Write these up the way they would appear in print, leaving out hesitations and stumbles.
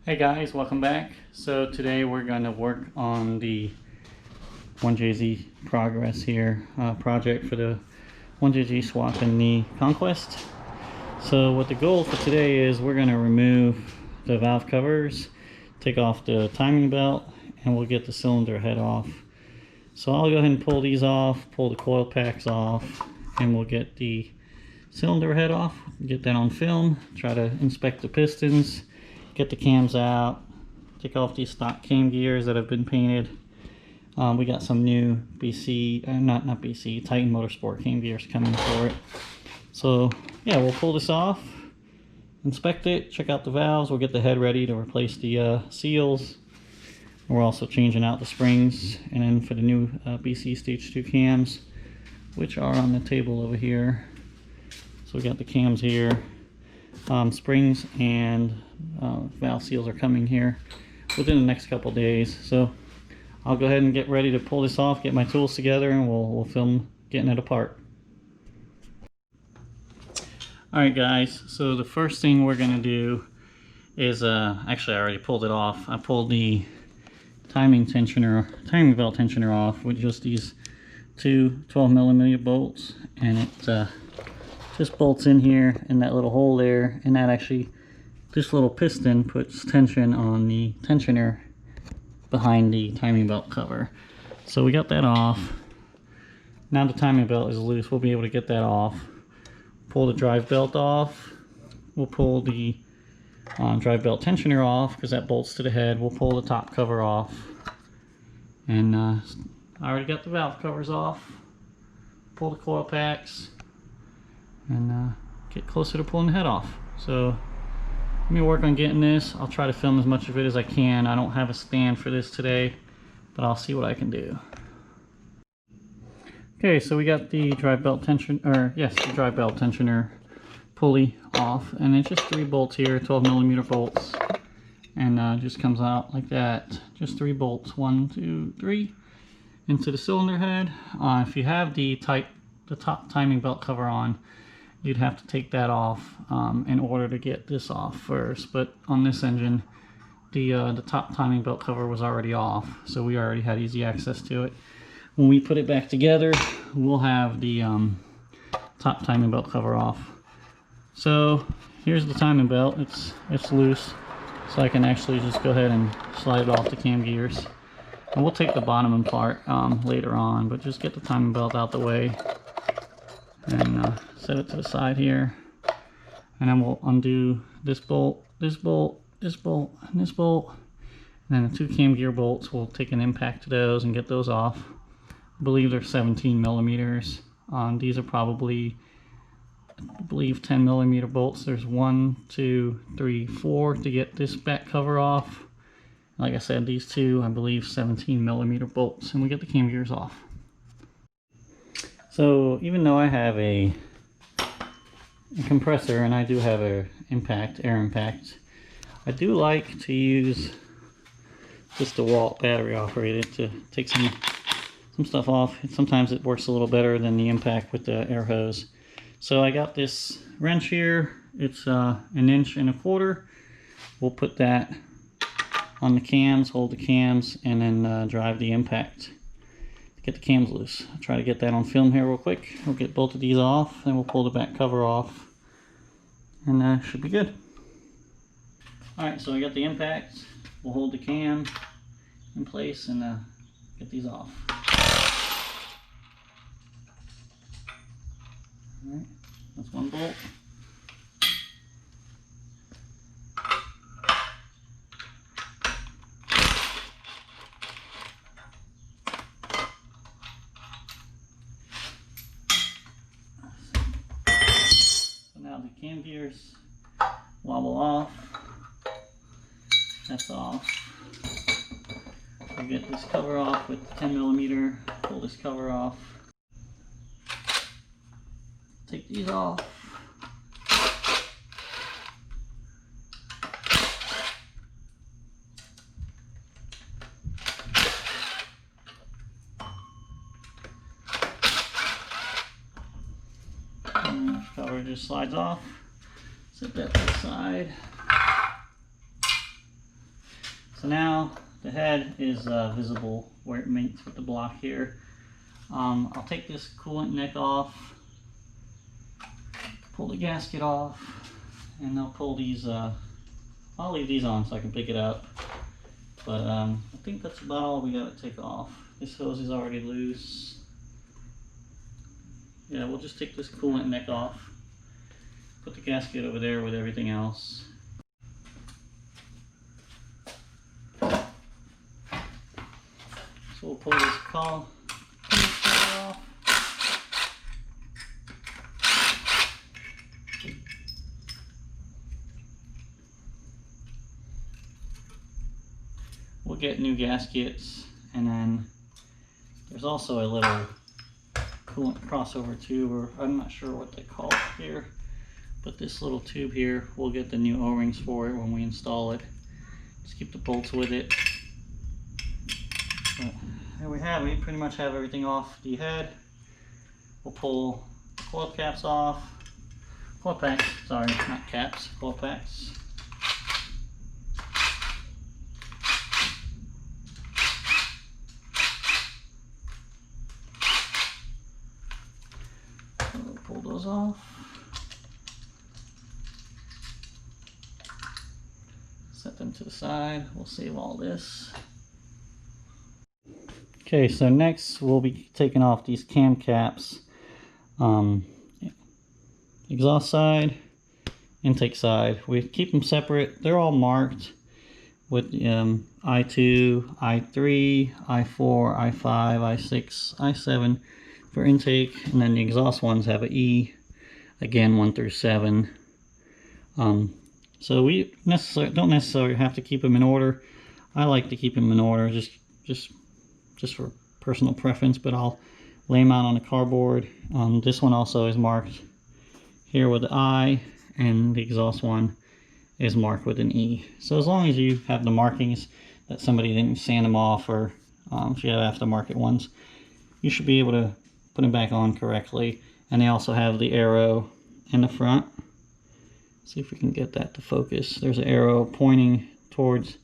Hey guys, welcome back. So today we're going to work on the 1JZ progress here project for the 1JZ swap in the Conquest. So what the goal for today is we're going to remove the valve covers, take off the timing belt, and we'll get the cylinder head off. So I'll go ahead and pull these off, pull the coil packs off, and we'll get the cylinder head off, get that on film, try to inspect the pistons, get the cams out, take off these stock cam gears that have been painted. We got some new BC, not BC, Titan Motorsport cam gears coming for it. So yeah, we'll pull this off, inspect it, check out the valves. We'll get the head ready to replace the seals. We're also changing out the springs, and then for the new BC Stage 2 cams, which are on the table over here. So we got the cams here. Springs and valve seals are coming here within the next couple days. So I'll go ahead and get ready to pull this off, get my tools together, and we'll film getting it apart. Alright guys, so the first thing we're going to do is, actually I already pulled it off. I pulled the timing belt tensioner off with just these two 12mm bolts, and it just bolts in here in that little hole there, and that actually, this little piston puts tension on the tensioner behind the timing belt cover. So we got that off. Now the timing belt is loose, we'll be able to get that off. Pull the drive belt off. We'll pull the drive belt tensioner off because that bolts to the head. We'll pull the top cover off. And I already got the valve covers off. Pull the coil packs. And get closer to pulling the head off. So let me work on getting this. I'll try to film as much of it as I can. I don't have a stand for this today, but I'll see what I can do. Okay, so we got the drive belt the drive belt tensioner pulley off, and it's just 3 bolts here, 12mm bolts, and just comes out like that. Just 3 bolts, 1, 2, 3, into the cylinder head. If you have the top timing belt cover on, you'd have to take that off in order to get this off first. But on this engine, the top timing belt cover was already off, so we already had easy access to it. When we put it back together, we'll have the top timing belt cover off. So here's the timing belt. It's loose, so I can actually just go ahead and slide it off the cam gears. And we'll take the bottom part later on, but just get the timing belt out the way and set it to the side here. And then we'll undo this bolt, this bolt, this bolt, and this bolt. And then the 2 cam gear bolts, we'll take an impact to those and get those off. I believe they're 17mm. These are probably, I believe, 10mm bolts. There's 1, 2, 3, 4 to get this back cover off. Like I said, these two, I believe, 17mm bolts, and we get the cam gears off. So even though I have a compressor and I do have a air impact, I do like to use just a Walt battery operated to take some stuff off. Sometimes it works a little better than the impact with the air hose. So I got this wrench here. It's 1 1/4 inch. We'll put that on the cams, hold the cams, and then drive the impact to get the cams loose. I'll try to get that on film here real quick. We'll get both of these off, then we'll pull the back cover off, and should be good. Alright, so I got the impact. We'll hold the cam in place and get these off. Alright, that's 1 bolt. So now the cam gears wobble off. That's off. We'll get this cover off with the 10mm. Pull this cover off. Take these off. And cover just slides off. Set that to the side. So now the head is visible where it mates with the block here. I'll take this coolant neck off, pull the gasket off, and I'll pull these, I'll leave these on so I can pick it up. But I think that's about all we got to take off. This hose is already loose. Yeah, we'll just take this coolant neck off, put the gasket over there with everything else. So we'll pull this cowl off. We'll get new gaskets, and then there's also a little coolant crossover tube, or I'm not sure what they call it here, but this little tube here, we'll get the new O-rings for it when we install it. Just keep the bolts with it. But there we have it. We pretty much have everything off the head. We'll pull the coil caps off. Coil packs, sorry, not caps, coil packs. So we'll pull those off. Set them to the side. We'll save all this. Okay, so next we'll be taking off these cam caps. Exhaust side, intake side. We keep them separate. They're all marked with I2, I3, I4, I5, I6, I7 for intake, and then the exhaust ones have an E, again 1 through 7. So we don't necessarily have to keep them in order. I like to keep them in order just for personal preference, but I'll lay them out on the cardboard. This one also is marked here with the I, and the exhaust one is marked with an E. So as long as you have the markings that somebody didn't sand them off, or if you have aftermarket ones, you should be able to put them back on correctly. And they also have the arrow in the front. See if we can get that to focus. There's an arrow pointing towards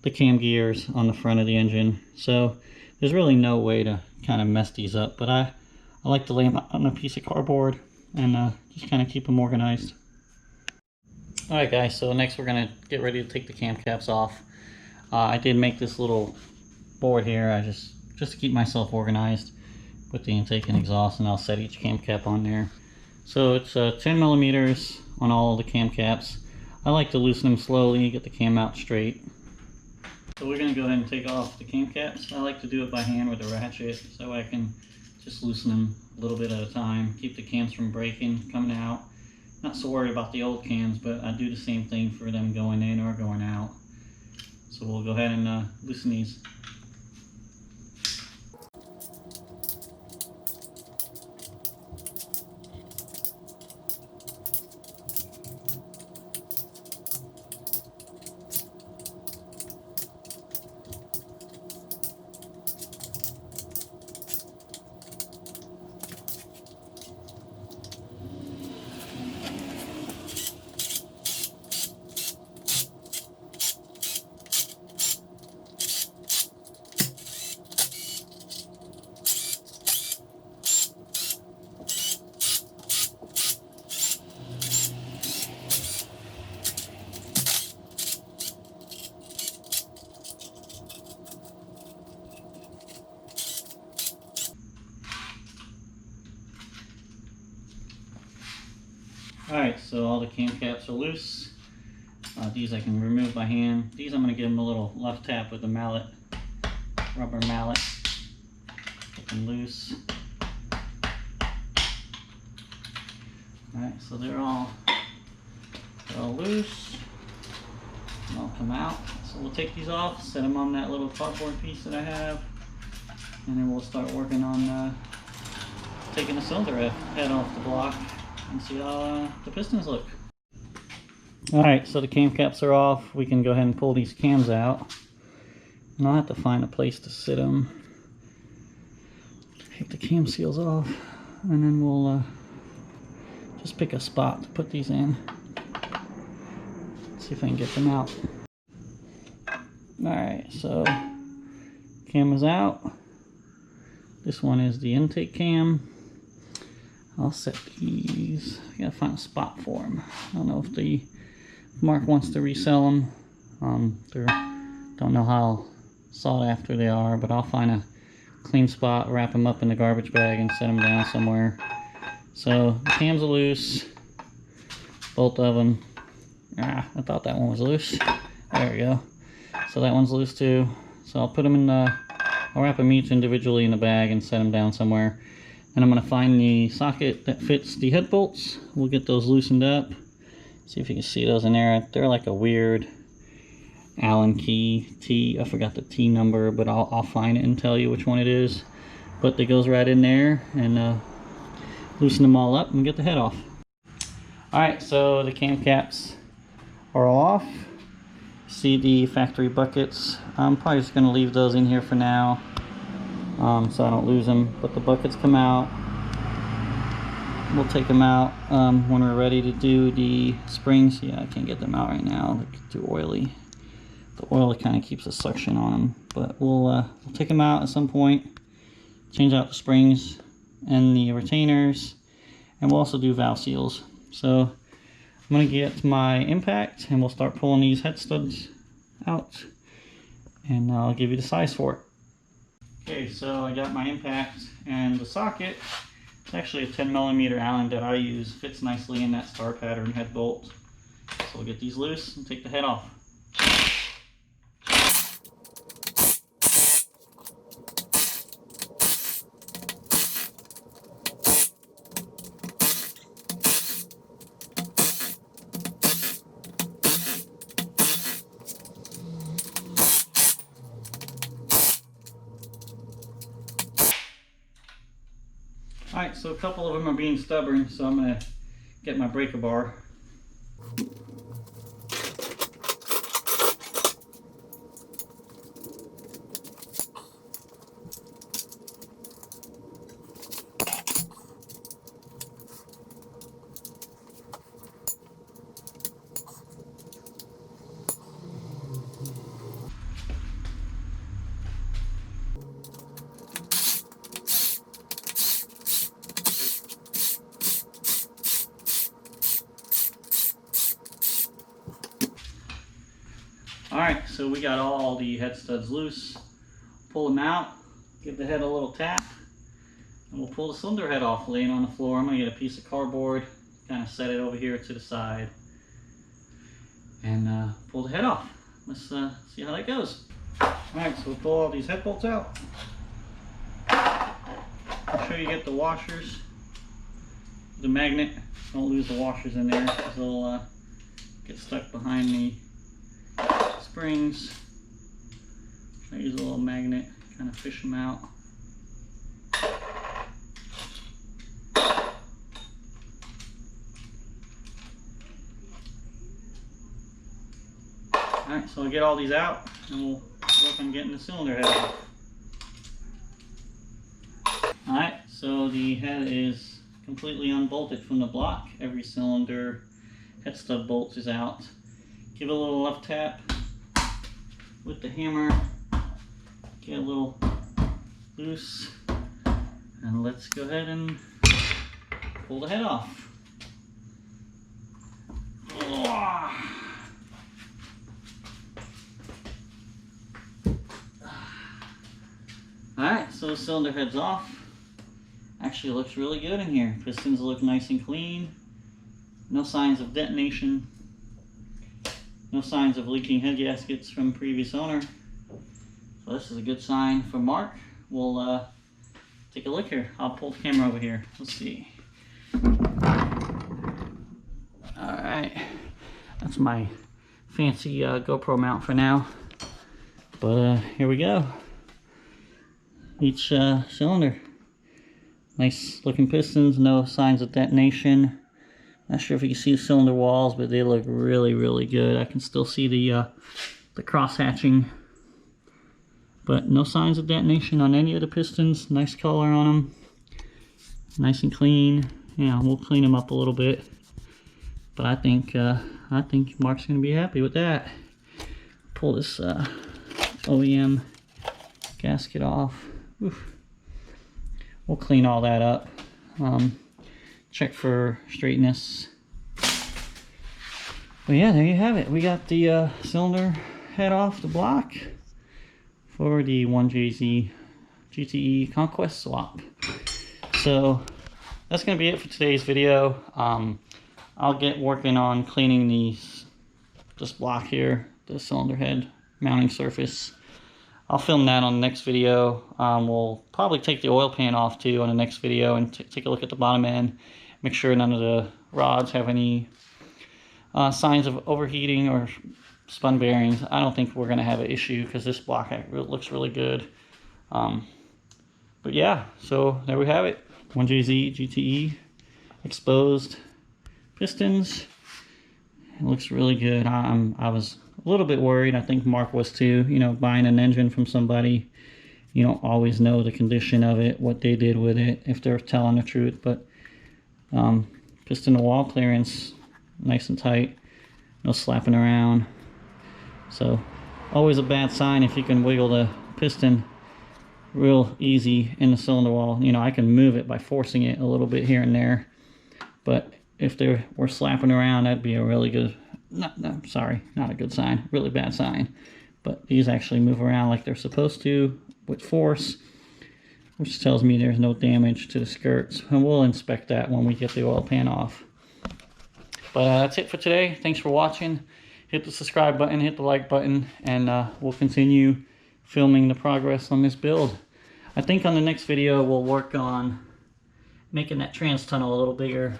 the cam gears on the front of the engine. So there's really no way to kind of mess these up, but I like to lay them on a piece of cardboard and just kind of keep them organized. Alright guys, so next we're going to get ready to take the cam caps off. I did make this little board here, I just to keep myself organized with the intake and exhaust, and I'll set each cam cap on there. So it's 10 millimeters on all the cam caps. I like to loosen them slowly, get the cam out straight. So we're going to go ahead and take off the cam caps. I like to do it by hand with a ratchet, so I can just loosen them a little bit at a time, keep the cams from breaking, coming out. Not so worried about the old cams, but I do the same thing for them going in or going out. So we'll go ahead and loosen these. Alright, so all the cam caps are loose. These I can remove by hand. These I'm going to give them a little left tap with the mallet, rubber mallet. Get them loose. Alright, so they're all loose. And I'll come out. So we'll take these off, set them on that little cardboard piece that I have, and then we'll start working on taking the cylinder head off the block and see how the pistons look. Alright, so the cam caps are off. We can go ahead and pull these cams out. And I'll have to find a place to sit them. Take the cam seals off, and then we'll just pick a spot to put these in. See if I can get them out. Alright, so cam is out. This one is the intake cam. I'll set these. I gotta find a spot for them. I don't know if Mark wants to resell them. Don't know how sought after they are, but I'll find a clean spot, wrap them up in the garbage bag, and set them down somewhere. So the cams are loose, both of them. I thought that one was loose. There we go. So that one's loose too. So I'll put them in the. I'll wrap them each individually in the bag and set them down somewhere. And I'm going to find the socket that fits the head bolts. We'll get those loosened up. See if you can see those in there. They're like a weird Allen key T. I forgot the T number, but I'll find it and tell you which one it is. But it goes right in there, and loosen them all up and get the head off. Alright, so the cam caps are all off. See the factory buckets. I'm probably just going to leave those in here for now. So I don't lose them, but the buckets come out. We'll take them out when we're ready to do the springs. Yeah, I can't get them out right now. They're too oily. The oil kind of keeps the suction on them, but we'll take them out at some point. Change out the springs and the retainers, and we'll also do valve seals. So I'm going to get my impact, and we'll start pulling these head studs out, and I'll give you the size for it. Okay, so I got my impact and the socket. It's actually a 10mm Allen that I use. Fits nicely in that star pattern head bolt. So we'll get these loose and take the head off. Alright, so a couple of them are being stubborn, so I'm going to get my breaker bar. Alright, so we got all the head studs loose. Pull them out, give the head a little tap, and we'll pull the cylinder head off laying on the floor. I'm going to get a piece of cardboard, kind of set it over here to the side, and pull the head off. Let's see how that goes. Alright, so we'll pull all these head bolts out. Make sure you get the washers, the magnet. Don't lose the washers in there, because they'll get stuck behind the springs. I use a little magnet, kind of fish them out. Alright, so I'll get all these out and we'll work on getting the cylinder head off. Alright, so the head is completely unbolted from the block. Every cylinder head stud bolt is out. Give it a little left tap with the hammer, get a little loose, and let's go ahead and pull the head off. Alright, so the cylinder head's off. Actually looks really good in here. Pistons look nice and clean. No signs of detonation. No signs of leaking head gaskets from previous owner. So this is a good sign for Mark. We'll take a look here. I'll pull the camera over here. Let's see. Alright. That's my fancy GoPro mount for now. But here we go. Each cylinder. Nice looking pistons. No signs of detonation. Not sure if you can see the cylinder walls, but they look really, really good. I can still see the cross hatching, but no signs of detonation on any of the pistons. Nice color on them, nice and clean. Yeah, we'll clean them up a little bit, but I think Mark's gonna be happy with that. Pull this OEM gasket off. Oof. We'll clean all that up. Check for straightness. But yeah, there you have it. We got the cylinder head off the block for the 1JZGTE Conquest swap. So that's going to be it for today's video. I'll get working on cleaning this block here, the cylinder head mounting surface. I'll film that on the next video. We'll probably take the oil pan off too on the next video and take a look at the bottom end. Make sure none of the rods have any signs of overheating or spun bearings. I don't think we're going to have an issue because this block looks really good. But yeah, so there we have it. 1JZGTE exposed pistons. It looks really good. I was a little bit worried. I think Mark was too. You know, buying an engine from somebody, you don't always know the condition of it, what they did with it, if they're telling the truth. But piston to wall clearance, nice and tight, no slapping around. So always a bad sign if you can wiggle the piston real easy in the cylinder wall. You know, I can move it by forcing it a little bit here and there, but if they were slapping around, that'd be a really good, not a good sign, really bad sign. But these actually move around like they're supposed to with force, which tells me there's no damage to the skirts. And we'll inspect that when we get the oil pan off. But that's it for today. Thanks for watching. Hit the subscribe button, hit the like button, and we'll continue filming the progress on this build. I think on the next video we'll work on making that trans tunnel a little bigger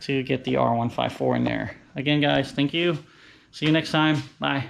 to get the R154 in there. Again guys, thank you. See you next time. Bye.